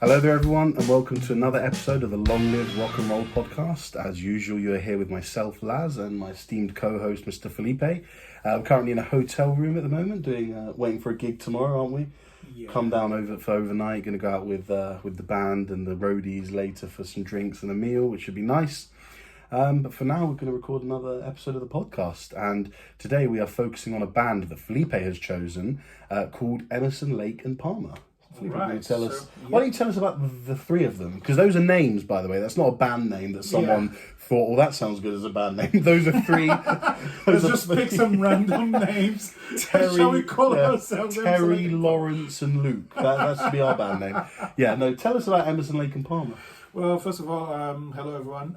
Hello there everyone and welcome to another episode of the Long Live Rock and Roll podcast. As usual, you're here with myself, Laz, and my esteemed co-host, Mr. Felipe. We're currently in a hotel room at the moment, waiting for a gig tomorrow, aren't we? Yeah. Come down for overnight, going to go out with the band and the roadies later for some drinks and a meal, which should be nice. But for now, we're going to record another episode of the podcast. And today we are focusing on a band that Felipe has chosen called Emerson, Lake and Palmer. Felipe, Right. Why don't you tell us about the three of them? Because those are names, by the way. That's not a band name that someone thought, well, that sounds good as a band name. Those are three. Let's just pick some random names. Shall we call ourselves Terry, Lawrence and Luke. That should be our band name. Yeah, no, tell us about Emerson, Lake and Palmer. Well, first of all, hello everyone.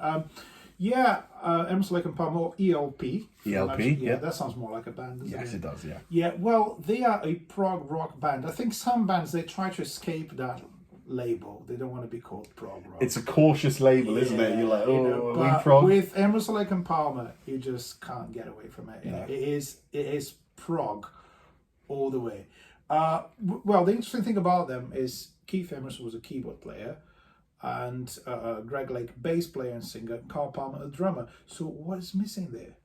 Emerson, Lake and Palmer, or ELP. ELP, yeah. That sounds more like a band, doesn't it? Yes, it does, yeah. Yeah, well, they are a prog rock band. I think some bands, they try to escape that label. They don't want to be called prog rock. It's a cautious label, isn't it? You're like, but we prog? with Emerson, Lake and Palmer, you just can't get away from it. No. It is prog all the way. Well, the interesting thing about them is Keith Emerson was a keyboard player, and Greg Lake, bass player and singer, Carl Palmer, a drummer. So what is missing there?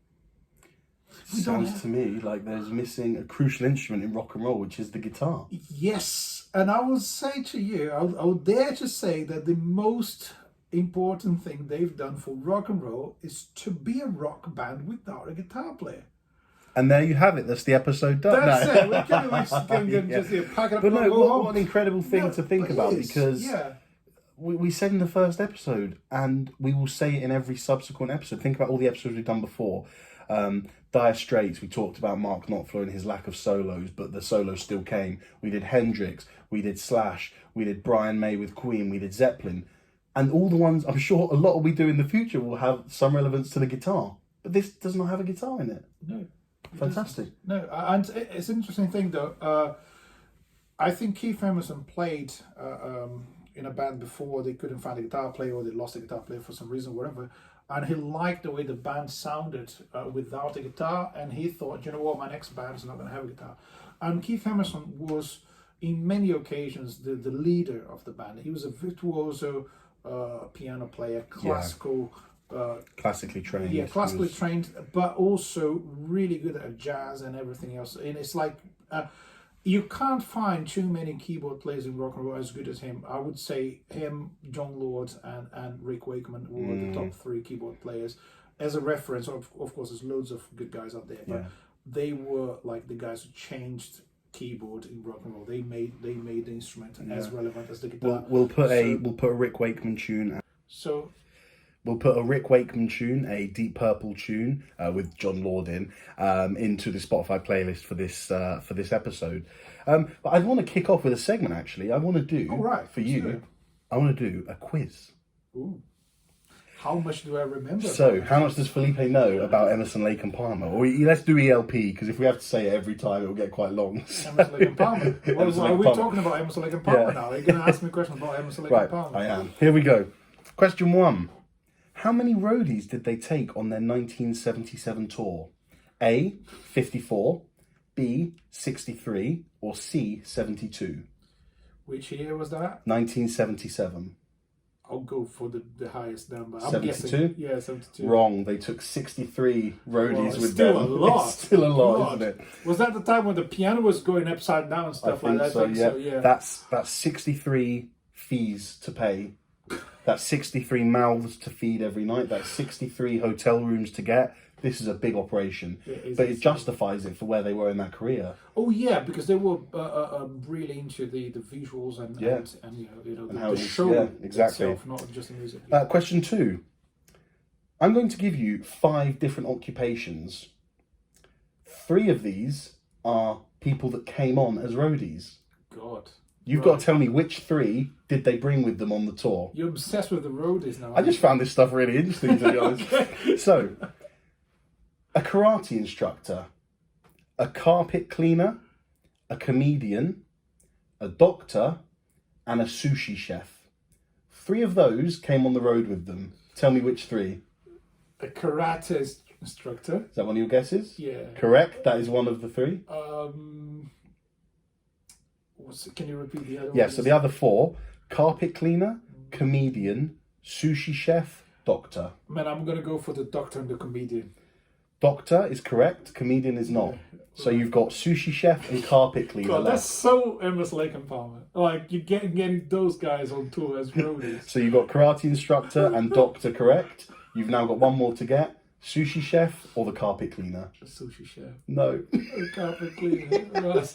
Sounds to me like there's missing a crucial instrument in rock and roll, which is the guitar. Yes, and I will say to you, I would dare to say that the most important thing they've done for rock and roll is to be a rock band without a guitar player. And there you have it. That's the episode done. That's it. We can just pack it up. But no, what an incredible thing to think about, because we said in the first episode, and we will say it in every subsequent episode. Think about all the episodes we've done before. Dire Straits, we talked about Mark Knopfler and his lack of solos, but the solos still came. We did Hendrix, we did Slash, we did Brian May with Queen, we did Zeppelin. And all the ones, I'm sure a lot we do in the future will have some relevance to the guitar. But this does not have a guitar in it. No. Fantastic. No, and it's an interesting thing though. I think Keith Emerson played in a band before. They couldn't find a guitar player, or they lost a guitar player for some reason, whatever. And he liked the way the band sounded without a guitar, and he thought, you know what, my next band's not going to have a guitar. And Keith Emerson was, in many occasions, the leader of the band. He was a virtuoso piano player, classical. Classically trained. Yeah, classically trained, but also really good at jazz and everything else. And it's like, you can't find too many keyboard players in rock and roll as good as him. I would say him, John Lord, and Rick Wakeman were the top three keyboard players. As a reference, of course, there's loads of good guys out there, but they were like the guys who changed keyboard in rock and roll. They made the instrument as relevant as the guitar. We'll put a Rick Wakeman tune. We'll put a Rick Wakeman tune, a Deep Purple tune with John Lord into the Spotify playlist for this episode. But I want to kick off with a segment. Actually, I want to do I want to do a quiz. Ooh. How much do I remember? So, how much does Felipe know about Emerson, Lake and Palmer? Or let's do ELP, because if we have to say it every time, it will get quite long. So. Emerson, Lake and Palmer. Are we talking about Emerson, Lake and Palmer now? Are you going to ask me questions about Emerson, Lake and Palmer? I am. Here we go. Question 1. How many roadies did they take on their 1977 tour? A, 54, B, 63, or C, 72? Which year was that? 1977. I'll go for the highest number. I'm 72? guessing. Yeah, 72. Wrong. They took 63 roadies with still them. A lot. It's still a lot, isn't it? Was that the time when the piano was going upside down and stuff like that? So, yeah. That's 63 fees to pay. That's 63 mouths to feed every night. That's 63 hotel rooms to get. This is a big operation. It justifies it for where they were in their career. Oh, yeah, because they were really into the visuals and the show itself, not just the music. Question 2. I'm going to give you 5 different occupations. 3 of these are people that came on as roadies. God. You've got to tell me which 3 did they bring with them on the tour. You're obsessed with the roadies now. I just found this stuff really interesting, to be honest. Okay. So, a karate instructor, a carpet cleaner, a comedian, a doctor, and a sushi chef. 3 of those came on the road with them. Tell me which 3. A karate instructor. Is that one of your guesses? Yeah. Correct. That is one of the 3. Can you repeat the other one? Yeah, so the other 4, carpet cleaner, comedian, sushi chef, doctor. Man, I'm going to go for the doctor and the comedian. Doctor is correct, comedian is not. So you've got sushi chef and carpet cleaner God, left. that's so Emerson, Lake and Palmer. Like, you're getting those guys on tour as roadies. So you've got karate instructor and doctor correct. You've now got one more to get. Sushi chef or the carpet cleaner? The sushi chef. No. The carpet cleaner. Right.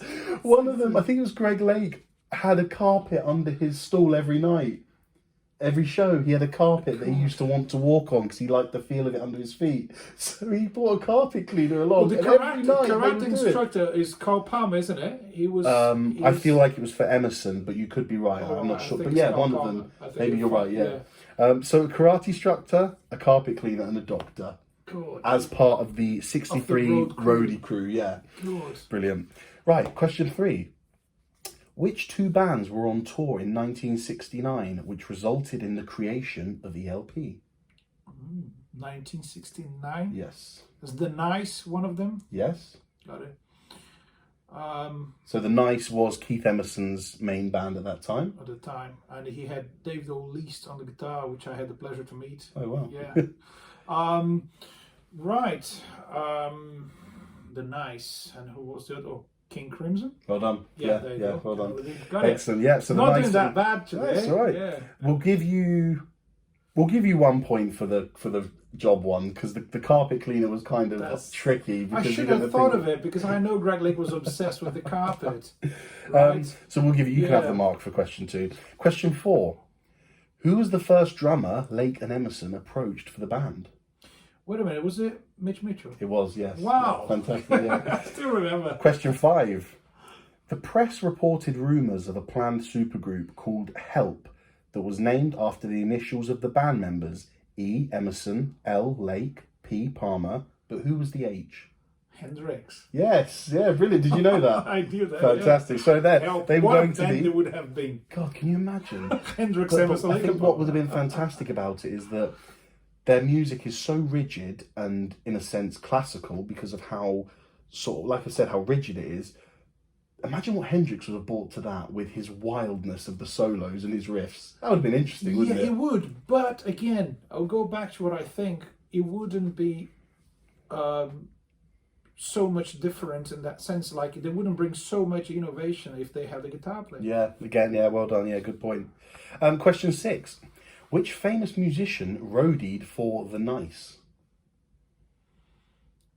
One of them, I think it was Greg Lake, had a carpet under his stall every night. Every show, he had a carpet that he used to want to walk on because he liked the feel of it under his feet. So he brought a carpet cleaner along. Well, the karate instructor is Carl Palmer, isn't it? I feel like it was for Emerson, but you could be right. I'm not sure. But yeah, one of them. Maybe you're right, yeah. So a karate instructor, a carpet cleaner, and a doctor. God. As part of the 63 roadie crew, yeah. God. Brilliant. Right, question 3. Which two bands were on tour in 1969, which resulted in the creation of ELP? 1969? Yes. Is The Nice one of them? Yes. Got it. So The Nice was Keith Emerson's main band at that time. At the time. And he had David O'Least on the guitar, which I had the pleasure to meet. Oh, wow. Yeah. Right. The Nice. And who was the other? Oh, King Crimson? Well done. Yeah, well done. Got Excellent. Yeah, so not The Nice doing that bad today. That's all right. Yeah. We'll give you 1 point for the job one because the carpet cleaner was kind of tricky. I should have thought of it because I know Greg Lake was obsessed with the carpet. Right? So we'll give you can have the mark for question 2. Question 4. Who was the first drummer Lake and Emerson approached for the band? Wait a minute, was it Mitch Mitchell? It was, yes. Wow. Yeah, fantastic, yeah. I still remember. Question 5. The press reported rumours of a planned supergroup called Help that was named after the initials of the band members, E. Emerson, L. Lake, P. Palmer, but who was the H? Hendrix. Yes, yeah, brilliant. Did you know that? I knew that. Fantastic. Yeah. So they were going to be. They would have been. God, can you imagine? Hendrix, Emerson, I think what would have been fantastic about it is that their music is so rigid and, in a sense, classical because of how, sort of, like I said, how rigid it is. Imagine what Hendrix would have brought to that with his wildness of the solos and his riffs. That would have been interesting, wouldn't it? Yeah, it would. But again, I'll go back to what I think. It wouldn't be so much different in that sense. Like, they wouldn't bring so much innovation if they had a guitar player. Yeah, again, well done. Yeah, good point. Question 6. Which famous musician roadied for The Nice?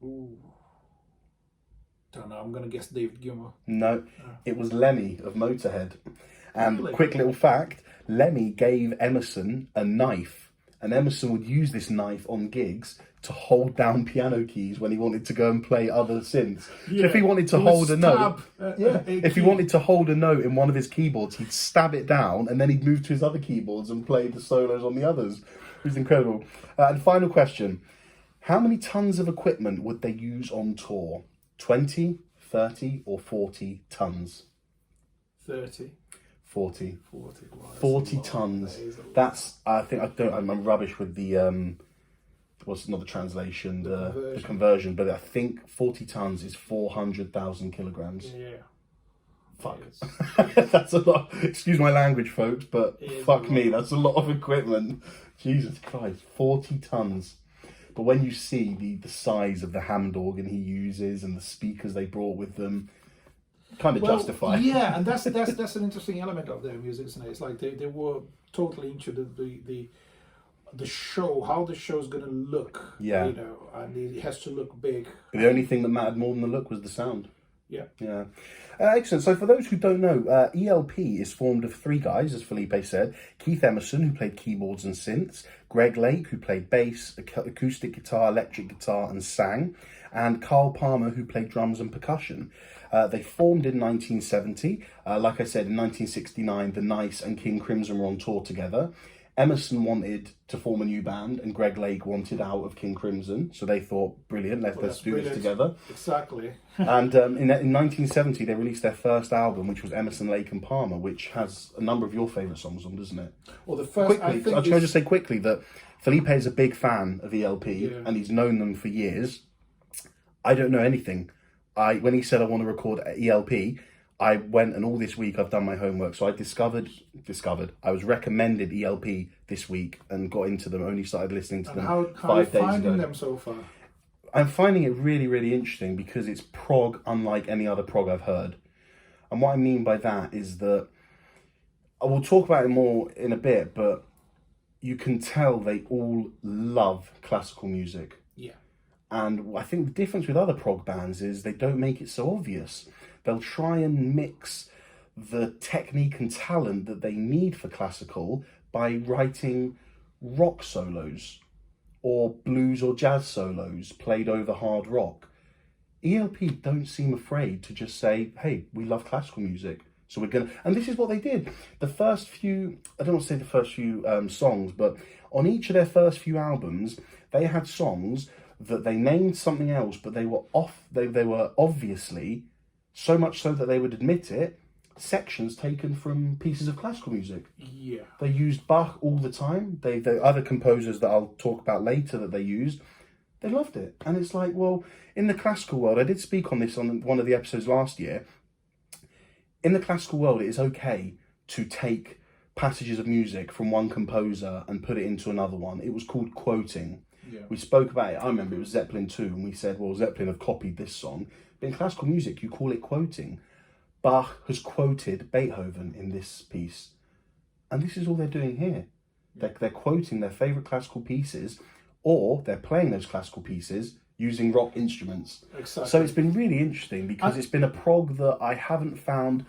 Ooh. Don't know, I'm going to guess David Gilmour. No, it was Lemmy of Motorhead. And Really? Quick little fact, Lemmy gave Emerson a knife, and Emerson would use this knife on gigs to hold down piano keys when he wanted to go and play other synths. Yeah. So if he wanted to hold a note, if he key. wanted to hold a note in one of his keyboards, he'd stab it down and then he'd move to his other keyboards and play the solos on the others. It was incredible. And final question. How many tons of equipment would they use on tour? 20, 30 or 40 tons? 30. 40. 40. Wow, 40 tons. That's, I'm rubbish with the, what's not the translation, the conversion, but I think 40 tons is 400,000 kilograms. Yeah. Fuck. That's a lot. Excuse my language, folks, but fuck me, that's a lot of equipment. Jesus Christ, 40 tons. But when you see the size of the Hammond organ he uses and the speakers they brought with them, kind of justify. Yeah, and that's an interesting element of their music, isn't it? It's like they were totally into the show, how the show's going to look. Yeah. You know, and it has to look big. But the only thing that mattered more than the look was the sound. Yeah. Yeah. Excellent. So for those who don't know, ELP is formed of 3 guys, as Felipe said. Keith Emerson, who played keyboards and synths. Greg Lake, who played bass, acoustic guitar, electric guitar and sang. And Carl Palmer, who played drums and percussion. They formed in 1970. Like I said, in 1969, The Nice and King Crimson were on tour together. Emerson wanted to form a new band and Greg Lake wanted out of King Crimson. So they thought, brilliant, let's do this together. Exactly. And in 1970, they released their first album, which was Emerson, Lake and Palmer, which has a number of your favourite songs on, doesn't it? Well, the first... Quickly, I'll try to just say quickly that Felipe is a big fan of ELP and he's known them for years. I don't know anything. When he said I want to record ELP, I went and all this week I've done my homework. So I discovered. I was recommended ELP this week and got into them. Only started listening to them how 5 days ago. How are you finding ago. them so far? I'm finding it really, really interesting because it's prog unlike any other prog I've heard. And what I mean by that is that I will talk about it more in a bit, but you can tell they all love classical music. Yeah. And I think the difference with other prog bands is they don't make it so obvious. They'll try and mix the technique and talent that they need for classical by writing rock solos or blues or jazz solos played over hard rock. ELP don't seem afraid to just say, hey, we love classical music, so we're going to... And this is what they did. The first few, I don't want to say the first few songs, but on each of their first few albums, they had songs that they named something else, but they were they were obviously, so much so that they would admit it, sections taken from pieces of classical music. Yeah. They used Bach all the time. The other composers that I'll talk about later that they used, they loved it. And it's like, well, in the classical world, I did speak on this on one of the episodes last year. In the classical world, it is okay to take passages of music from one composer and put it into another one. It was called quoting. Yeah. We spoke about it. I remember it was Zeppelin 2, and we said, well, Zeppelin have copied this song. But in classical music, you call it quoting. Bach has quoted Beethoven in this piece. And this is all they're doing here. They're quoting their favourite classical pieces, or they're playing those classical pieces using rock instruments. Exactly. So it's been really interesting because it's been a prog that I haven't found,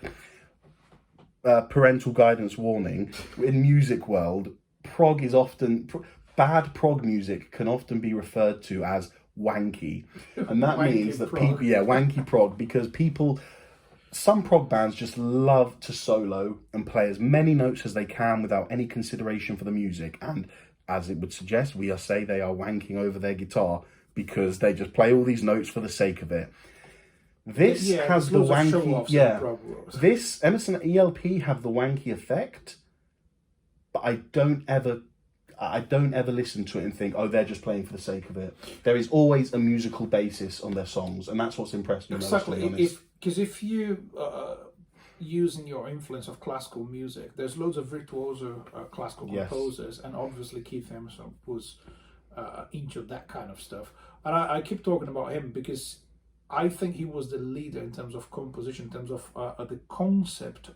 parental guidance warning, in music world. Prog is often... Bad prog music can often be referred to as wanky. And that means that prog. people... Yeah, wanky prog, because people... Some prog bands just love to solo and play as many notes as they can without any consideration for the music. And as it would suggest, we say they are wanking over their guitar because they just play all these notes for the sake of it. This has the wanky... This, Emerson and ELP have the wanky effect, but I don't ever listen to it and think, oh, they're just playing for the sake of it. There is always a musical basis on their songs, and that's what's impressed me most, to be honest. Because if you using your influence of classical music, there's loads of virtuoso classical composers, and obviously Keith Emerson was into that kind of stuff. And I keep talking about him because I think he was the leader in terms of composition, in terms of the concept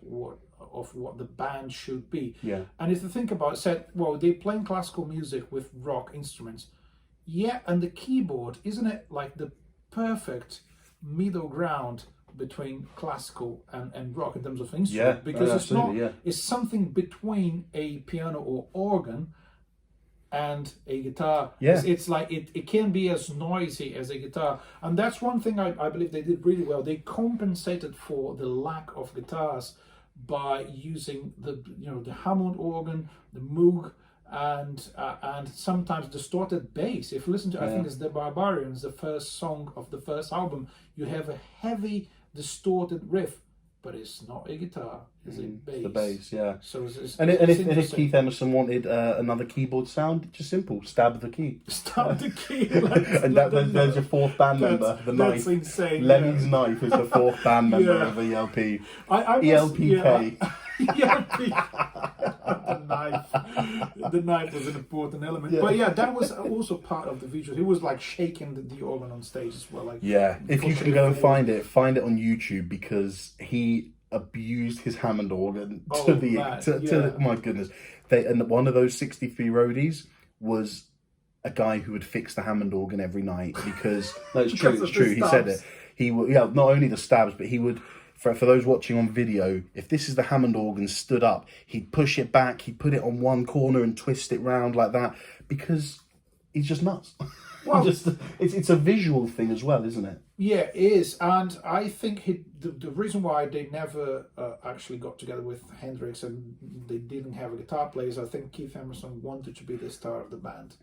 of what the band should be. Yeah. And if you think about it, said, well, they're playing classical music with rock instruments. Yeah, and the keyboard, isn't it like the perfect middle ground between classical and rock in terms of instrument? Because it's something between a piano or organ and a guitar. It's like it can be as noisy as a guitar, and that's one thing I believe they did really well. They compensated for the lack of guitars by using the Hammond organ, the Moog, and sometimes distorted bass. If you listen to, I think it's The Barbarians, the first song of the first album, you have a heavy distorted riff, but it's not a guitar, it's a bass. The bass, yeah. So it's if Keith Emerson wanted another keyboard sound, just simple, stab the key. Stab the key. And there's your fourth band member, the knife. That's insane. Lemmy's knife is the fourth band member of ELP. ELPK. The knife was an important element, but that was also part of the visual. He was like shaking the organ on stage as well. Like, if you can go and find it on YouTube, because he abused his Hammond organ to my goodness. And one of those 63 roadies was a guy who would fix the Hammond organ every night because it's true. He said it. He would not only the stabs, but he would. For those watching on video, if this is the Hammond organ stood up, he'd push it back, he'd put it on one corner and twist it round like that, because he's just nuts. Well, it's a visual thing as well, isn't it? Yeah, it is. And I think the reason why they never actually got together with Hendrix and they didn't have a guitar player is I think Keith Emerson wanted to be the star of the band.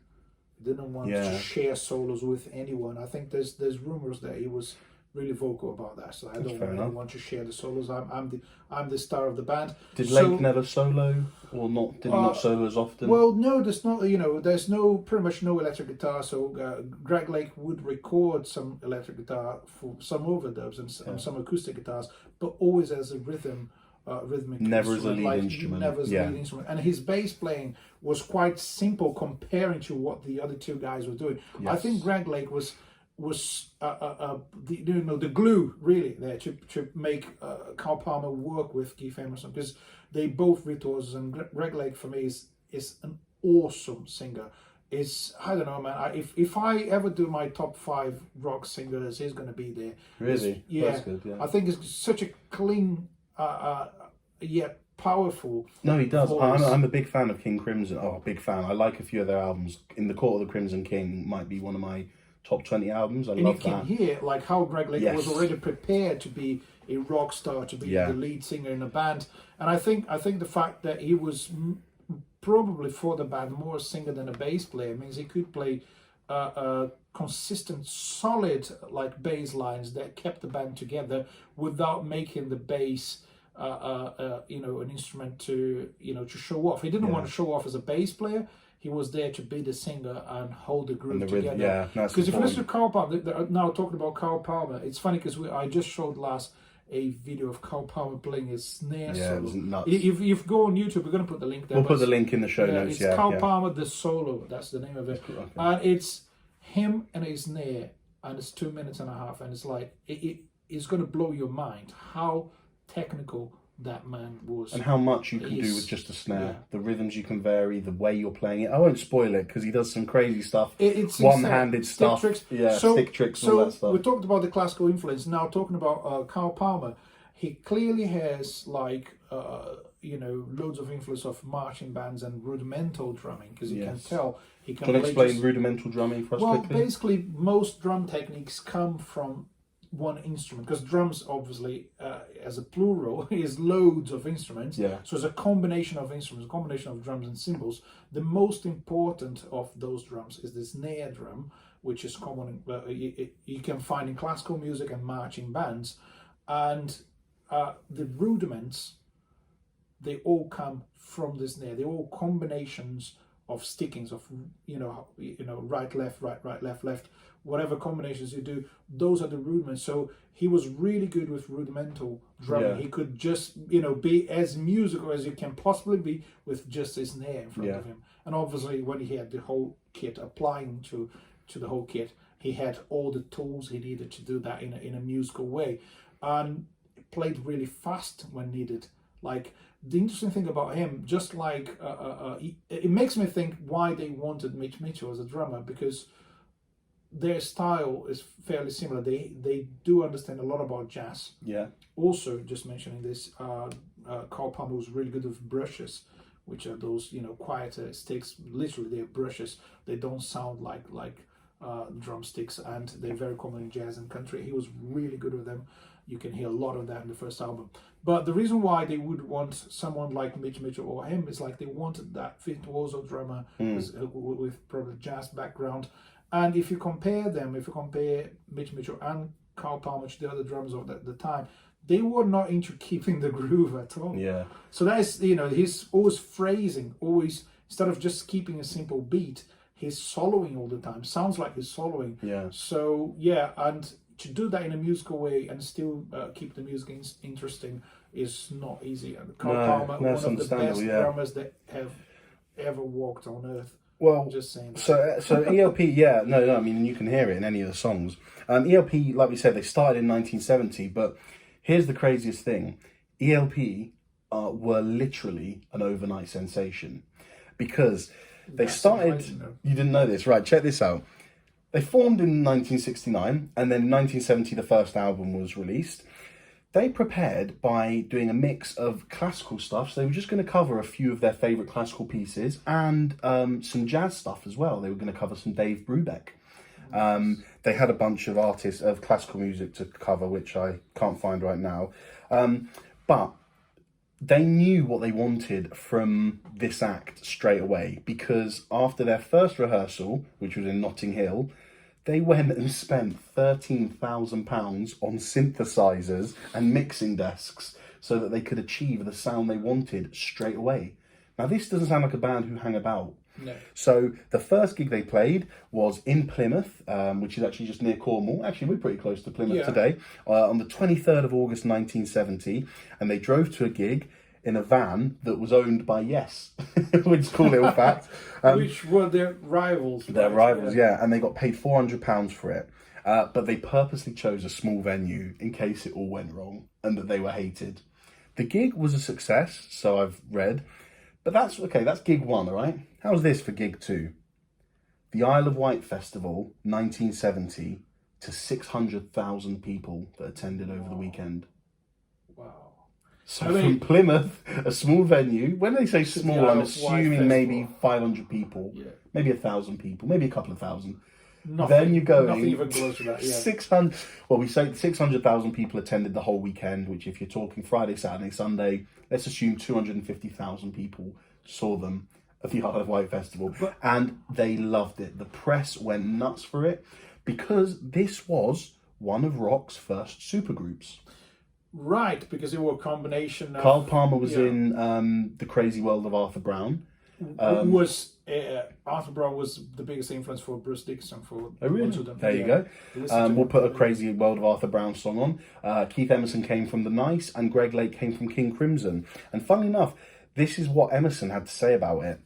He didn't want to share solos with anyone. I think there's rumors that he was really vocal about that. So I don't really want to share the solos. I'm the star of the band. Did Lake never solo, or not? Did he not solo as often? Well, no, there's not. There's pretty much no electric guitar. So Greg Lake would record some electric guitar for some overdubs and some acoustic guitars, but always as a rhythmic never as a lead instrument. Never as a lead instrument. And his bass playing was quite simple comparing to what the other two guys were doing. Yes. I think Greg Lake was the glue really there to make Carl Palmer work with Keith Emerson, because they both virtuosos, and Greg Lake for me is an awesome singer. I don't know, man. If I ever do my top 5 rock singers, he's going to be there. Really? That's good, yeah. I think it's such a clean yet powerful. No, he does. I'm a big fan of King Crimson. Oh, big fan. I like a few of their albums. In the Court of the Crimson King might be one of my top 20 albums. I love that. And you can hear like how Greg Lake was already prepared to be a rock star, to be the lead singer in a band. And I think the fact that he was probably for the band more a singer than a bass player means he could play consistent, solid like bass lines that kept the band together without making the bass an instrument to show off. He didn't want to show off as a bass player. He was there to be the singer and hold the groove together. Because if you listen to Carl Palmer, now talking about Carl Palmer, it's funny because I just showed Laz a video of Carl Palmer playing his snare solo. It was nuts. If you go on YouTube, we're going to put the link there. We'll put the link in the show notes. It's Carl Palmer, the solo. That's the name of it. Okay. And it's him and his snare, and it's 2 minutes and a half, and it's like it's going to blow your mind how technical that man was, and how much you can do with just a snare. The rhythms you can vary, the way you're playing it. I won't spoil it because he does some crazy stuff. It's one-handed stuff, tricks. Stick tricks, all that stuff. We talked about the classical influence. Now talking about Carl Palmer, he clearly has like loads of influence of marching bands and rudimental drumming, because you can tell he can. Can you explain rudimental drumming for us quickly? Well, basically, most drum techniques come from one instrument, because drums obviously as a plural is loads of instruments, so it's a combination of instruments, a combination of drums and cymbals. The most important of those drums is the snare drum, which is common you can find in classical music and marching bands, and the rudiments, they all come from the snare. They're all combinations of stickings of right left left, whatever combinations you do, those are the rudiments. So he was really good with rudimental drumming. He could just be as musical as you can possibly be with just his snare in front of him. And obviously when he had the whole kit, applying to the whole kit, he had all the tools he needed to do that in a musical way, and played really fast when needed. Like, the interesting thing about him, just like it makes me think why they wanted Mitch Mitchell as a drummer, because their style is fairly similar. They do understand a lot about jazz. Also, just mentioning this, Carl Palmer was really good with brushes, which are those quieter sticks. Literally, they're brushes. They don't sound like drumsticks, and they're very common in jazz and country. He was really good with them. You can hear a lot of that in the first album. But the reason why they would want someone like Mitch Mitchell or him is like they wanted that virtuoso drummer with probably jazz background. And if you compare Mitch Mitchell and Carl Palmer to the other drummers of the time, they were not into keeping the groove at all. So that is, he's always phrasing, always, instead of just keeping a simple beat, he's soloing all the time. Sounds like he's soloing. So, and to do that in a musical way and still keep the music interesting is not easy. And Carl Palmer, one of the best drummers that have ever walked on earth. Well, just saying. So ELP, I mean, you can hear it in any of the songs. ELP, like we said, they started in 1970, but here's the craziest thing: ELP were literally an overnight sensation, because they started. You didn't know this, right? Check this out. They formed in 1969, and then in 1970 the first album was released. They prepared by doing a mix of classical stuff, so they were just going to cover a few of their favourite classical pieces, and some jazz stuff as well. They were going to cover some Dave Brubeck. They had a bunch of artists of classical music to cover, which I can't find right now. But they knew what they wanted from this act straight away, because after their first rehearsal, which was in Notting Hill, They went and spent £13,000 on synthesizers and mixing desks so that they could achieve the sound they wanted straight away. Now, this doesn't sound like a band who hang about. No. So the first gig they played was in Plymouth, which is actually just near Cornwall. Actually, we're pretty close to Plymouth today, on the 23rd of August 1970. And they drove to a gig in a van that was owned by Yes, which is a cool little fact. Which were their rivals. Their rivals, yeah. And they got paid £400 for it. But they purposely chose a small venue in case it all went wrong and that they were hated. The gig was a success, so I've read. But that's gig 1, all right? How's this for gig 2? The Isle of Wight Festival, 1970, to 600,000 people that attended over the weekend. Wow. So from Plymouth, a small venue, when they say small, I'm assuming maybe 500 people, maybe 1,000 people, maybe a couple of thousand. Then you're going nothing even close to that. 600. Well, we say 600,000 people attended the whole weekend, which if you're talking Friday, Saturday, Sunday, let's assume 250,000 people saw them at the Isle of Wight Festival, and they loved it. The press went nuts for it because this was one of rock's first supergroups. Right, because it was a combination of... Carl Palmer was in The Crazy World of Arthur Brown. Arthur Brown was the biggest influence for Bruce Dickinson for really? There you go. We'll put a Crazy World of Arthur Brown song on. Keith Emerson came from The Nice and Greg Lake came from King Crimson. And funnily enough, this is what Emerson had to say about it.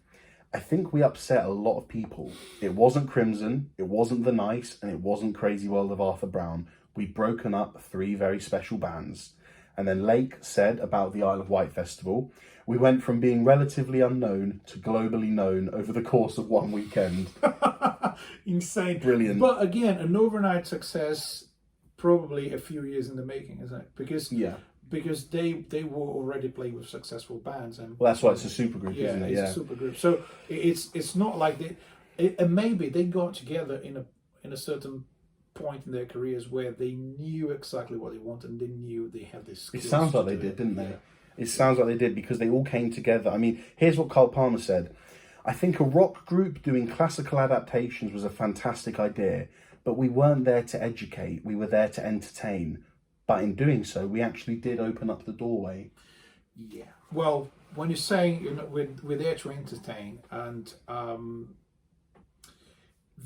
I think we upset a lot of people. It wasn't Crimson, it wasn't The Nice, and it wasn't Crazy World of Arthur Brown. We'd broken up 3 very special bands. And then Lake said about the Isle of Wight Festival, we went from being relatively unknown to globally known over the course of 1 weekend. Insane. Brilliant. But again, an overnight success, probably a few years in the making, isn't it? Because they were already playing with successful bands. And well, that's why it's a supergroup, isn't it? It's a supergroup. So it's not like maybe they got together in a certain point in their careers where they knew exactly what they wanted and they knew they had this skills. It sounds like they did, didn't they? It sounds like they did because they all came together. I mean, here's what Carl Palmer said. I think a rock group doing classical adaptations was a fantastic idea, but we weren't there to educate, we were there to entertain. But in doing so, we actually did open up the doorway. Yeah. Well, when you're saying we're there to entertain, and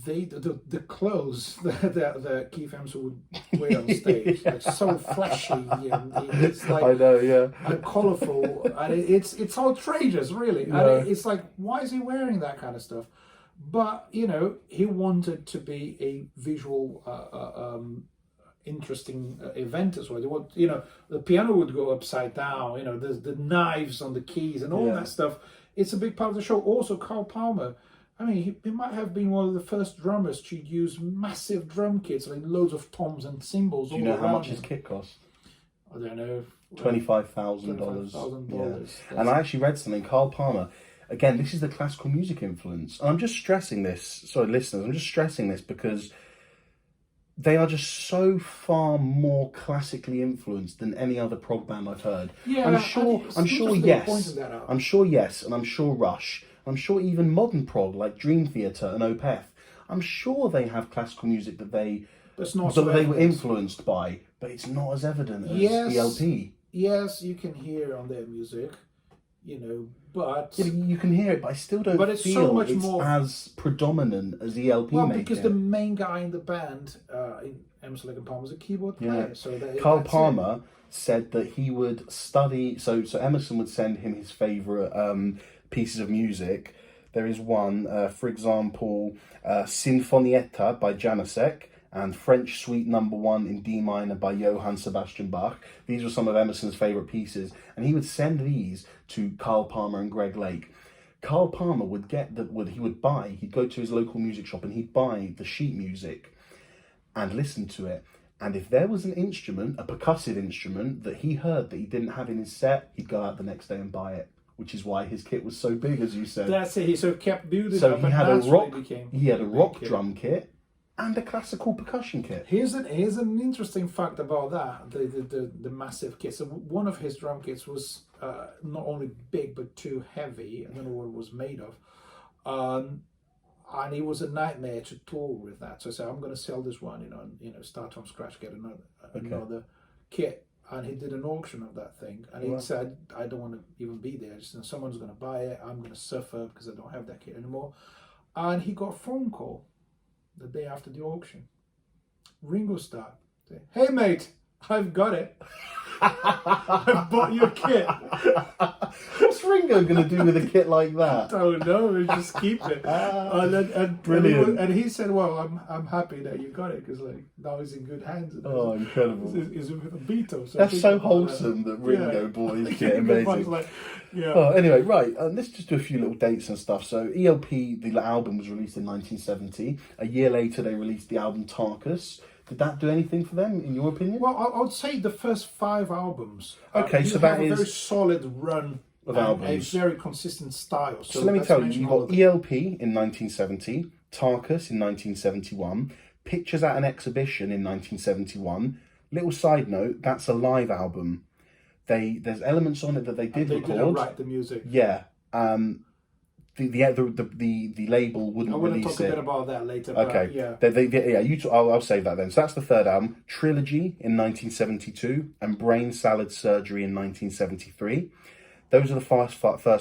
the clothes that Keith Emerson would wear on stage, like so flashy and it's like I know, yeah, and colourful, and it's outrageous, really. No. And it's like, why is he wearing that kind of stuff? But he wanted to be a visual, interesting event as well. They want, the piano would go upside down. The knives on the keys and all that stuff. It's a big part of the show. Also, Carl Palmer. I mean, he might have been one of the first drummers to use massive drum kits, like loads of toms and cymbals. Do you know how much his kit cost? I don't know. $25,000. Yeah. And I actually read something. Carl Palmer. Again, this is the classical music influence. And I'm just stressing this. Sorry, listeners. I'm just stressing this because they are just so far more classically influenced than any other prog band I've heard. Yeah, I'm sure Yes, and I'm sure Rush. I'm sure even modern prog like Dream Theater and Opeth, I'm sure they have classical music that they were influenced by, but it's not as evident as ELP. Yes, you can hear on their music, but you can hear it, but I still don't it's feel so much it's more as predominant as ELP. Well, because the main guy in the band, in Emerson, Lake and Palmer, was a keyboard player. So Carl Palmer said that he would study. So Emerson would send him his favourite pieces of music. There is one, for example, Sinfonietta by Janacek and French Suite No. 1 in D minor by Johann Sebastian Bach. These were some of Emerson's favourite pieces, and he would send these to Carl Palmer and Greg Lake. Carl Palmer would he'd go to his local music shop and he'd buy the sheet music and listen to it. And if there was an instrument, a percussive instrument, that he heard that he didn't have in his set, he'd go out the next day and buy it. Which is why his kit was so big, as you said. That's it. He sort of kept building so up. So he had a rock drum kit and a classical percussion kit. Here's an interesting fact about that. The massive kit. So one of his drum kits was not only big but too heavy. I don't know what it was made of. and it was a nightmare to tour with that. So I said, I'm going to sell this one, and start from scratch, get another kit. And he did an auction of that thing, and he said, I don't want to even be there. Just, someone's going to buy it. I'm going to suffer because I don't have that kit anymore. And he got a phone call the day after the auction. Ringo Starr said, hey mate, I've got it. I've bought your kit. What's Ringo going to do with a kit like that? I don't know. We just keep it. Brilliant. And he said, "Well, I'm happy that you got it because now he's in good hands." Oh, incredible! He's with a Beatle. So that's so wholesome that Ringo bought his kit. Amazing. Yeah. Oh, anyway, right. Let's just do a few little dates and stuff. So, ELP, the album, was released in 1970. A year later, they released the album Tarkus. Did that do anything for them, in your opinion? Well, I would say the first 5 albums. Okay, so that is a very solid run of albums, a very consistent style. So let me tell you, you got ELP in 1970, Tarkus in 1971, Pictures at an Exhibition in 1971. Little side note, that's a live album. There's elements on it that they did record. They didn't write the music. Yeah. The label wouldn't release it. I want to talk a bit about that later. Okay. Yeah. I'll save that then. So that's the third album. Trilogy in 1972 and Brain Salad Surgery in 1973. Those are the first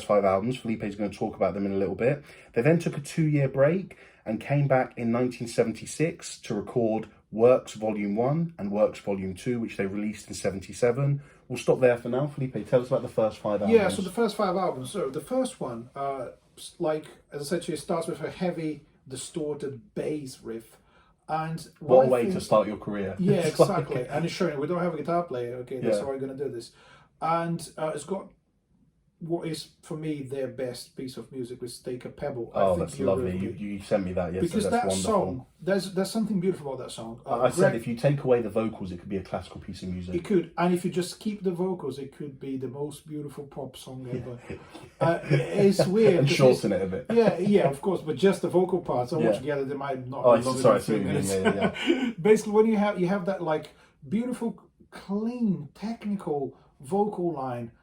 5 albums. Felipe's going to talk about them in a little bit. They then took a 2-year break and came back in 1976 to record Works Volume 1 and Works Volume 2, which they released in 77. We'll stop there for now. Felipe, tell us about the first 5 albums. Yeah, so the first 5 albums. So the first one, like, as I said to you, starts with a heavy, distorted bass riff. And what a way to start your career. Yeah, exactly. And it's showing we don't have a guitar player. Okay, that's how we're going to do this. And it's got what is, for me, their best piece of music, with Take a Pebble. Oh, that's lovely. You sent me that yesterday. Because that's that wonderful. song, there's something beautiful about that song. I said if you take away the vocals, it could be a classical piece of music. It could. And if you just keep the vocals, it could be the most beautiful pop song ever. It's weird. And shorten it a bit. Yeah, of course. But just the vocal parts, altogether, they might not be longer than 3 minutes. Yeah. Basically, when you have that, like, beautiful, clean, technical vocal line,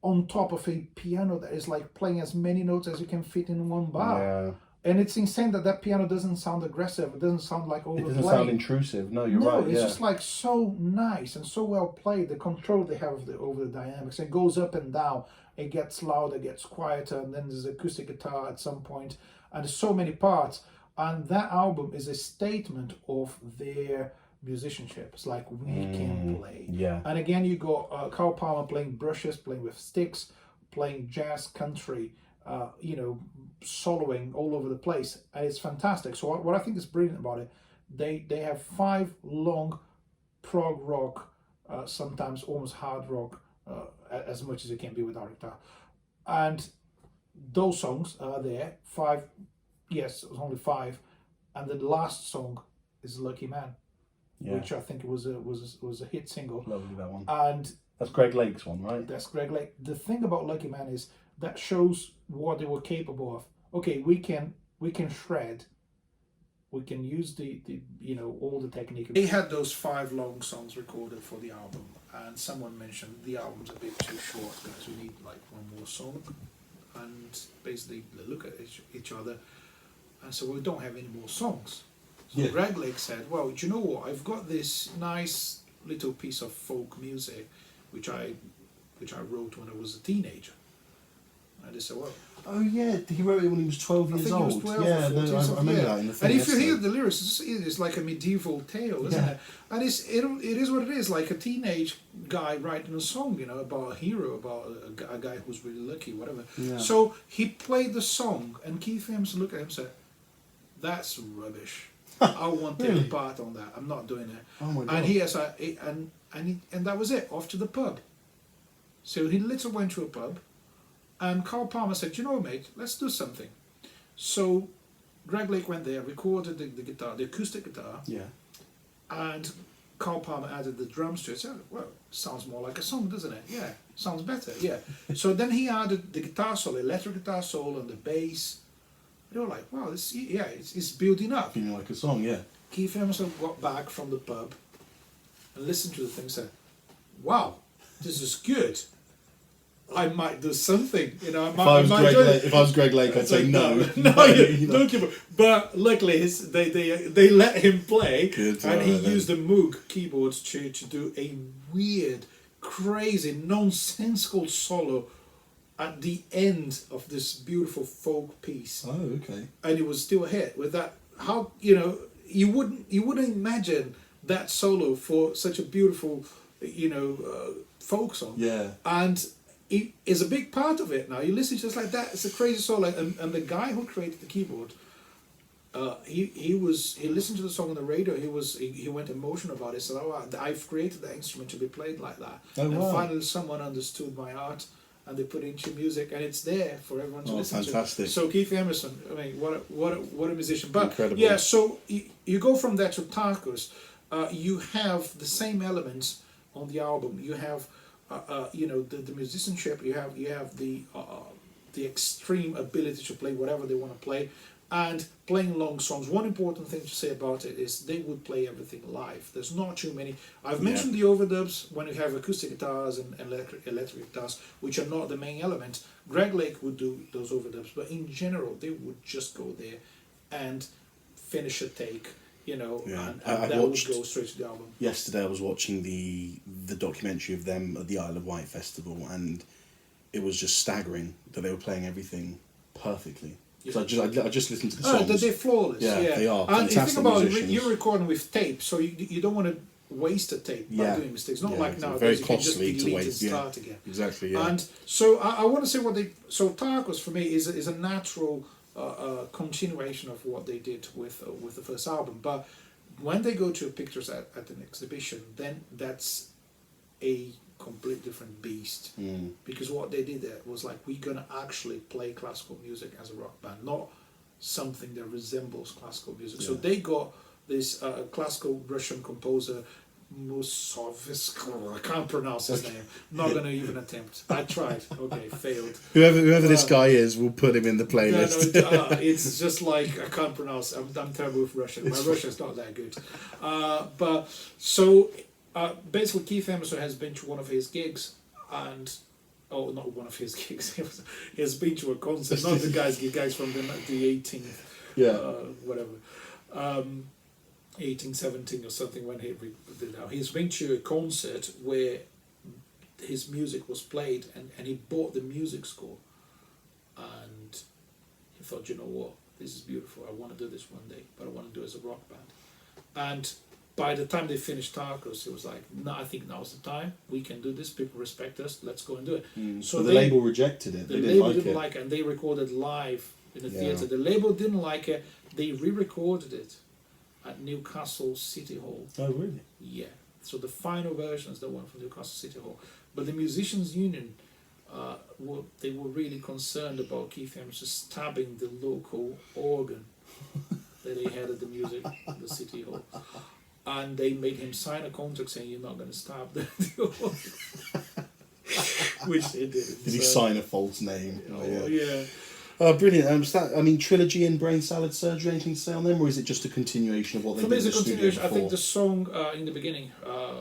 on top of a piano that is like playing as many notes as you can fit in one bar. Yeah. And it's insane that piano doesn't sound aggressive. It doesn't sound like overplayed. It doesn't sound intrusive. No, you're right. It's just like so nice and so well played. The control they have over the dynamics. It goes up and down. It gets louder, gets quieter, and then there's acoustic guitar at some point. And there's so many parts. And that album is a statement of their musicianship. It's like, we can play. Yeah. And again, you got Carl Palmer playing brushes, playing with sticks, playing jazz, country, soloing all over the place, and it's fantastic. So what I think is brilliant about it, they have 5 long prog rock, sometimes almost hard rock, as much as it can be without guitar. And those songs are there. 5, yes, it was only 5, and the last song is Lucky Man. Yeah. Which I think was a hit single. Lovely, that one. And that's Greg Lake's one, right? That's Greg Lake. The thing about Lucky Man is that shows what they were capable of. Okay, we can shred. We can use the all the technique. They had those 5 long songs recorded for the album, and someone mentioned the album's a bit too short because we need like one more song. And basically they look at each other and so we don't have any more songs. So Greg Lake said, well, you know what, I've got this nice little piece of folk music which I wrote when I was a teenager. And they said, well... Oh yeah, he wrote it when he was 12 years old. He was 12 yeah, or 14, I remember that in the thing. And if you hear the lyrics, it's like a medieval tale, isn't it? And it is what it is, like a teenage guy writing a song, about a hero, about a guy who's really lucky, whatever. Yeah. So he played the song, and Keith Emerson looked at him and said, that's rubbish. I want to take part on that. I'm not doing it. Oh my God. And he has and that was it. Off to the pub. So he literally went to a pub, and Carl Palmer said, "You know, mate, let's do something." So Greg Lake went there, recorded the guitar, the acoustic guitar. Yeah. And Carl Palmer added the drums to it. So, well, sounds more like a song, doesn't it? Yeah, sounds better. Yeah. So then he added the guitar solo, electric guitar solo, and the bass. They were like, wow, it's building up. Feeling like a song, yeah. Keith Emerson got back from the pub and listened to the thing and said, wow, this is good. I might do something, If I was Greg Lake, I'd say no. Don't keep. But luckily, they let him play, and he used the Moog keyboards to do a weird, crazy, nonsensical solo at the end of this beautiful folk piece. Oh, okay. And it was still a hit with that. How you wouldn't imagine that solo for such a beautiful, folk song. Yeah. And it is a big part of it now. You listen just like that. It's a crazy solo. And the guy who created the keyboard, he listened to the song on the radio. He went emotional about it. Said, "Oh, I've created that instrument to be played like that." And finally, someone understood my art, and they put it into music, and it's there for everyone to listen fantastic. to. So Keith Emerson, I mean, what a musician! But incredible. Yeah, so you go from that to Tacos. You have the same elements on the album. You have, the musicianship. You have the extreme ability to play whatever they want to play, and playing long songs. One important thing to say about it is they would play everything live. There's not too many. I've mentioned the overdubs when you have acoustic guitars and electric guitars, which are not the main element. Greg Lake would do those overdubs, but in general, they would just go there and finish a take. And that would go straight to the album. Yesterday I was watching the documentary of them at the Isle of Wight festival, and it was just staggering that they were playing everything perfectly. So I just listened to the songs. They're flawless. Yeah, they are. And if you think about musicians. it, you're recording with tape, so you don't want to waste a tape by doing mistakes. Not like now, very you can just costly delete to waste. and start again. Exactly. Yeah. And so I want to say so Tacos for me is a natural continuation of what they did with the first album. But when they go to pictures at an exhibition, then that's a complete different beast. Because what they did there was like, we're gonna actually play classical music as a rock band, not something that resembles classical music. So they got this classical Russian composer, Mussorgsky. I can't pronounce his name. Not gonna even attempt. I tried. Okay, failed. Whoever this guy is, we'll put him in the playlist. No, it's just like I can't pronounce. I'm terrible with Russian. My Russian's not that good. But so basically, Keith Emerson has been to one of his gigs, and not one of his gigs. He has been to a concert. Not the guys from the 18th. Whatever. 1817 or something when he did that. He's been to a concert where his music was played, and he bought the music score, and he thought, you know what, this is beautiful, I want to do this one day, but I want to do it as a rock band. And by the time they finished Tacos, he was like, no, I think now's the time, we can do this, people respect us, let's go and do it. So the label rejected it. The label didn't like it, and they recorded live in the theatre. The label didn't like it, they re-recorded it at Newcastle City Hall. Oh, really? Yeah. So the final version is the one from Newcastle City Hall. But the Musicians Union, they were really concerned about Keith Emerson stabbing the local organ that they had at the City Hall. And they made him sign a contract saying, you're not going to stab the organ. Which they did. Did he sign a false name? Yeah. Oh, brilliant. Trilogy and Brain Salad Surgery, anything to say on them, or is it just a continuation of what they did in the studio before? I think the song in the beginning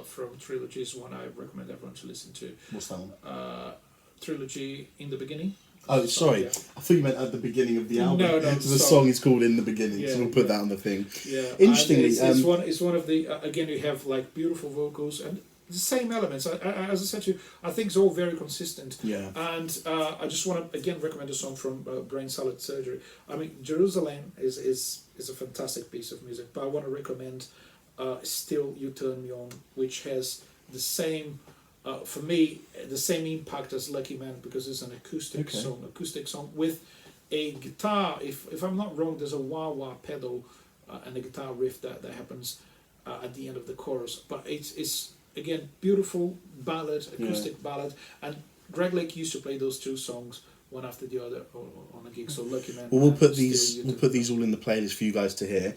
from Trilogy is one I recommend everyone to listen to. What's that one? Trilogy in the Beginning. Oh, sorry. I thought you meant at the beginning of the album. No. The song is called In the Beginning, so we'll put that on the thing. Yeah. Interestingly, it's one of the again, you have like beautiful vocals and the same elements. As I said to you, I think it's all very consistent. Yeah. And I just want to again recommend a song from Brain Salad Surgery. I mean, Jerusalem is a fantastic piece of music, but I want to recommend Still You Turn Me On, which has the same, for me, the same impact as Lucky Man, because it's an acoustic song with a guitar. If I'm not wrong, there's a wah-wah pedal and a guitar riff that happens at the end of the chorus. But it's again, beautiful ballad, acoustic ballad, and Greg Lake used to play those two songs one after the other on a gig. So Lucky Man. Well, we'll put these all in the playlist for you guys to hear.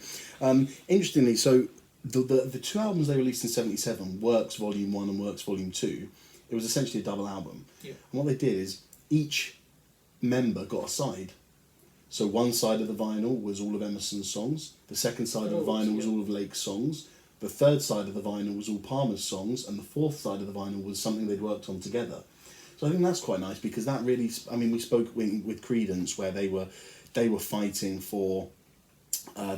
Interestingly, so the two albums they released in '77, Works Volume 1 and Works Volume 2, it was essentially a double album. Yeah. And what they did is each member got a side. So one side of the vinyl was all of Emerson's songs. The second side of the vinyl was all of Lake's songs. The third side of the vinyl was all Palmer's songs, and the fourth side of the vinyl was something they'd worked on together. So I think that's quite nice because that really, I mean, we spoke with Creedence where they were fighting for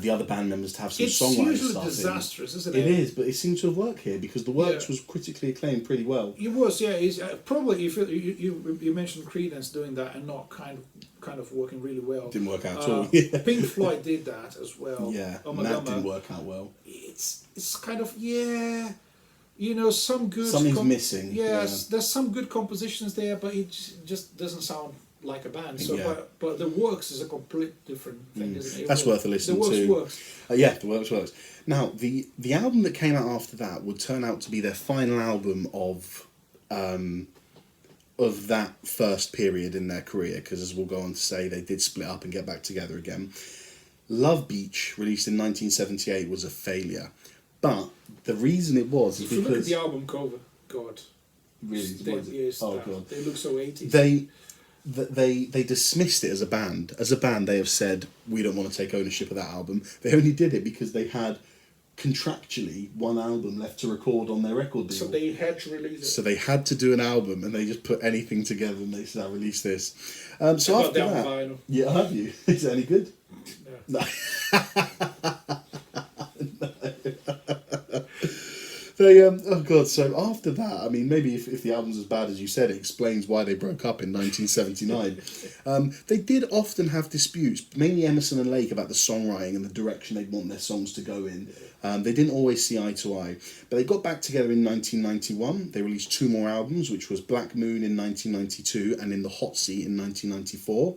the other band members to have some songwriting It's usually stuff disastrous, isn't it? It is, but it seemed to have worked here because the works was critically acclaimed pretty well. It was, yeah. It's, probably if you mentioned Creedence doing that and not kind of working really well. Didn't work out at all. Pink Floyd did that as well. Yeah, and that didn't work out well. It's kind of you know, some good. Something's missing. Yes, there's some good compositions there, but it just doesn't sound like a band. So, but the works is a complete different thing, isn't it? That's worth a listen to. The works. The works. Now, the album that came out after that would turn out to be their final album of that first period in their career, because as we'll go on to say, they did split up and get back together again. Love Beach, released in 1978, was a failure. But the reason it was is if you because... look at the album cover, God. Really? God. They look so 80s. They dismissed it as a band. As a band, they have said, we don't want to take ownership of that album. They only did it because they had contractually one album left to record on their record deal. So they had to release it. So they had to do an album, and they just put anything together and they said, I'll release this. So after that... Vinyl. Yeah, have you? Is it any good? No. Oh god, so after that, I mean, maybe if the album's as bad as you said, it explains why they broke up in 1979. They did often have disputes, mainly Emerson and Lake, about the songwriting and the direction they'd want their songs to go in. They didn't always see eye to eye, but they got back together in 1991. They released 2 more albums, which was Black Moon in 1992 and In the Hot Seat in 1994.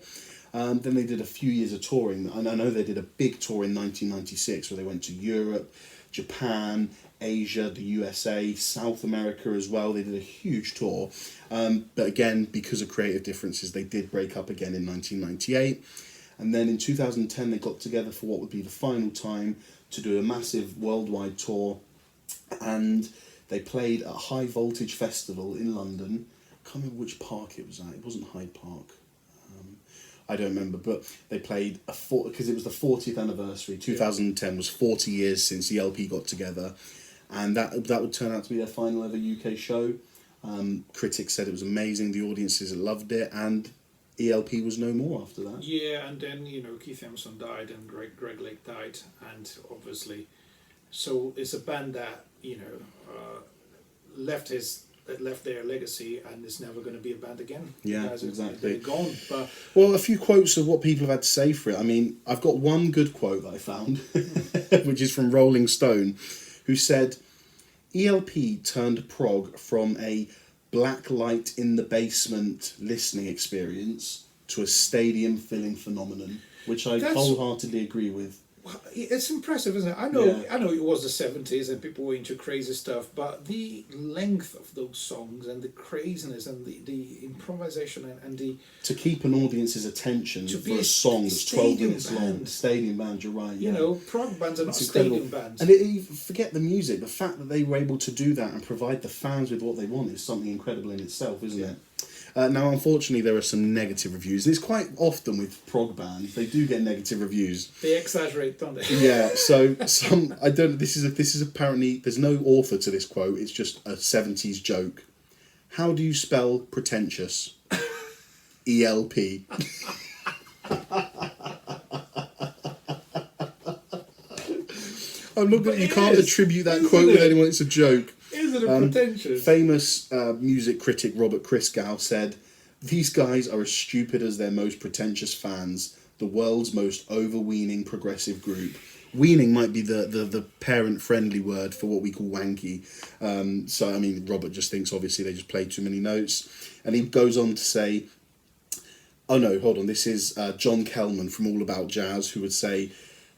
Then they did a few years of touring, and I know they did a big tour in 1996 where they went to Europe, Japan, Asia, the USA, South America as well. They did a huge tour. But again, because of creative differences, they did break up again in 1998. And then in 2010, they got together for what would be the final time to do a massive worldwide tour. And they played at a High Voltage Festival in London. I can't remember which park it was at. It wasn't Hyde Park. I don't remember, but they played because it was the 40th anniversary. 2010 was 40 years since ELP got together, and that would turn out to be their final ever UK show. Critics said it was amazing. The audiences loved it, and ELP was no more after that. Yeah, and then Keith Emerson died and Greg Lake died, and obviously, so it's a band that left their legacy and is never going to be a band again. Yeah, exactly. They're gone. But well, a few quotes of what people have had to say for it. I mean, I've got one good quote that I found, which is from Rolling Stone, who said, ELP turned prog from a black light in the basement listening experience to a stadium-filling phenomenon, which I wholeheartedly agree with. It's impressive, isn't it? I know it was the 70s and people were into crazy stuff, but the length of those songs and the craziness and the improvisation and the... To keep an audience's attention for a song that's 12 minutes long. Stadium band, you're right. Yeah. Prog bands are not stadium bands. And forget the music, the fact that they were able to do that and provide the fans with what they want is something incredible in itself, isn't it? Now, unfortunately, there are some negative reviews. It's quite often with prog bands; they do get negative reviews. They exaggerate, don't they? Yeah. So some I don't. This is apparently there's no author to this quote. It's just a 70s joke. How do you spell pretentious? ELP. I'm looking. You can't attribute that quote with anyone. It's a joke. Is it a pretentious? Famous music critic Robert Christgau said, "These guys are as stupid as their most pretentious fans, the world's most overweening progressive group." Weaning might be the parent-friendly word for what we call wanky. So, I mean, Robert just thinks, obviously, they just play too many notes. And he goes on to say, oh no, hold on, this is John Kellman from All About Jazz, who would say,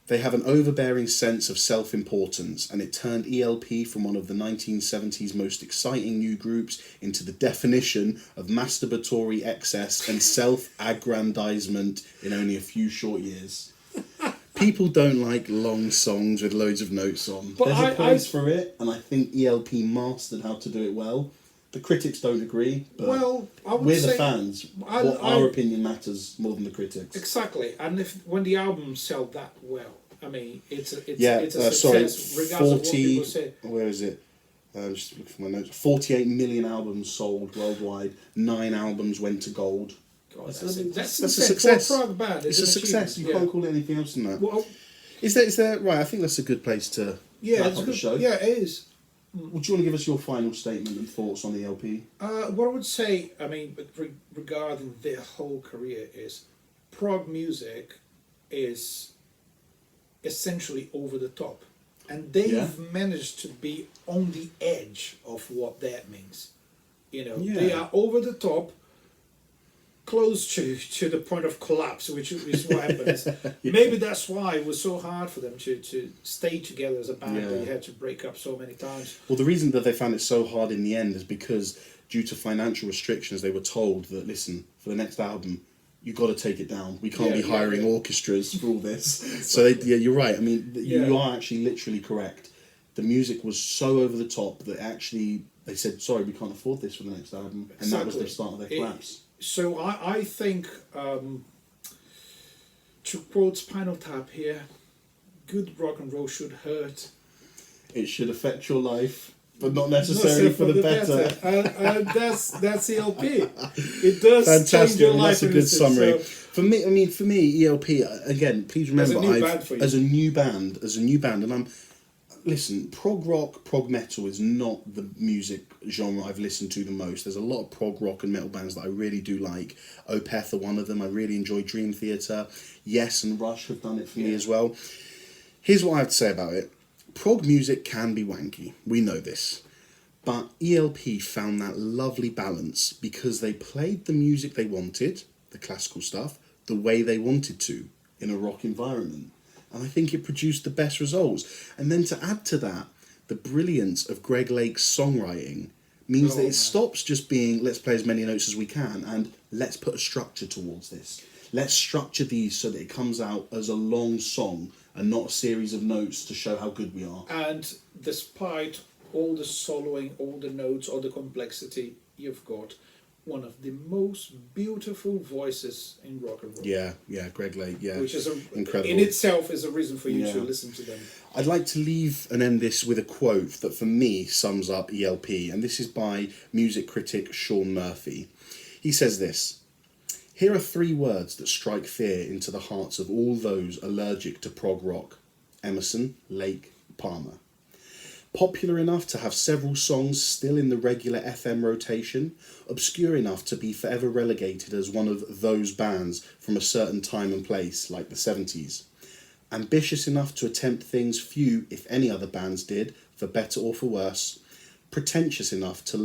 they have an overbearing sense of self-importance, and it turned ELP from one of the 1970s most exciting new groups into the definition of masturbatory excess and self-aggrandizement in only a few short years. People don't like long songs with loads of notes on. But there's a place for it, and I think ELP mastered how to do it well. The critics don't agree, but we're the fans. Our opinion matters more than the critics. Exactly, and when the album sell that well, I mean, it's a success regardless of what people say. Where is it? Just looking for my notes. 48 million albums sold worldwide. 9 albums went to gold. God, that's a success. For a prog band, it's a success. You can't call it anything else than that. Well, is there right? I think that's a good place to wrap up the show. Yeah, it is. Would you want to give us your final statement and thoughts on the LP? What I would say, I mean, regarding their whole career is, prog music is essentially over the top. And they've managed to be on the edge of what that means. You know, they are over the top, close to the point of collapse, which is what happens. Maybe that's why it was so hard for them to stay together as a band. They had to break up so many times. Well, the reason that they found it so hard in the end is because due to financial restrictions, they were told that, listen, for the next album, you've got to take it down. We can't be hiring orchestras for all this. Exactly. So you're right. I mean, you are actually literally correct. The music was so over the top that actually they said, sorry, we can't afford this for the next album. And that was the start of their collapse. So I think, to quote Spinal Tap here, good rock and roll should hurt. It should affect your life, but not necessarily for the better. That's ELP. It does change your life. That's a good summary. For me, ELP, again, please remember, as a new band, and listen, prog rock, prog metal is not the music genre I've listened to the most. There's a lot of prog rock and metal bands that I really do like. Opeth are one of them. I really enjoy Dream Theater. Yes and Rush have done it for me as well. Here's what I have to say about it. Prog music can be wanky. We know this. But ELP found that lovely balance because they played the music they wanted, the classical stuff, the way they wanted to in a rock environment. And I think it produced the best results. And then to add to that, the brilliance of Greg Lake's songwriting means that it stops just being, let's play as many notes as we can, and let's put a structure towards this. Let's structure these so that it comes out as a long song and not a series of notes to show how good we are. And despite all the soloing, all the notes, all the complexity, you've got one of the most beautiful voices in rock and roll. Yeah, Greg Lake, which is incredible. In itself is a reason for you to listen to them. I'd like to leave and end this with a quote that for me sums up ELP, and this is by music critic Sean Murphy. He says this: "Here are 3 words that strike fear into the hearts of all those allergic to prog rock. Emerson, Lake, Palmer. Popular enough to have several songs still in the regular FM rotation, obscure enough to be forever relegated as one of those bands from a certain time and place, like the 70s. Ambitious enough to attempt things few, if any other bands did, for better or for worse. Pretentious enough to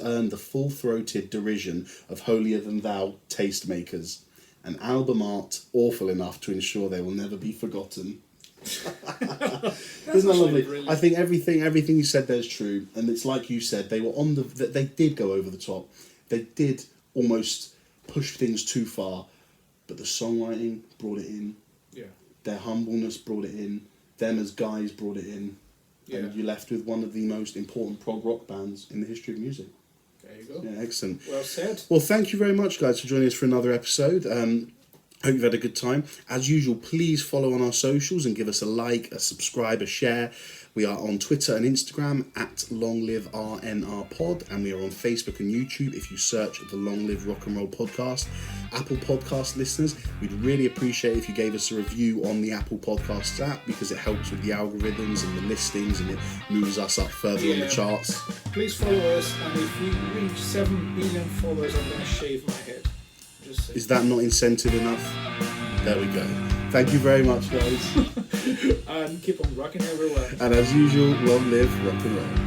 earn the full-throated derision of holier-than-thou tastemakers. And album art awful enough to ensure they will never be forgotten." Isn't that lovely? Brilliant. I think everything you said there is true, and it's like you said, they were they did go over the top. They did almost push things too far, but the songwriting brought it in. Yeah. Their humbleness brought it in. Them as guys brought it in. Yeah. And you're left with one of the most important prog rock bands in the history of music. There you go. Yeah, excellent. Well said. Well, thank you very much, guys, for joining us for another episode. Hope you've had a good time. As usual, please follow on our socials and give us a like, a subscribe, a share. We are on Twitter and Instagram at longliverocknrollpod, and we are on Facebook and YouTube if you search the Long Live Rock and Roll Podcast. Apple Podcast listeners, we'd really appreciate if you gave us a review on the Apple Podcasts app because it helps with the algorithms and the listings and it moves us up further on the charts. Please follow us, and if we reach 7 billion followers, I'm going to shave my head. Is that not incentive enough? There we go. Thank you very much, guys. And keep on rocking everywhere. And as usual, long live rock and roll.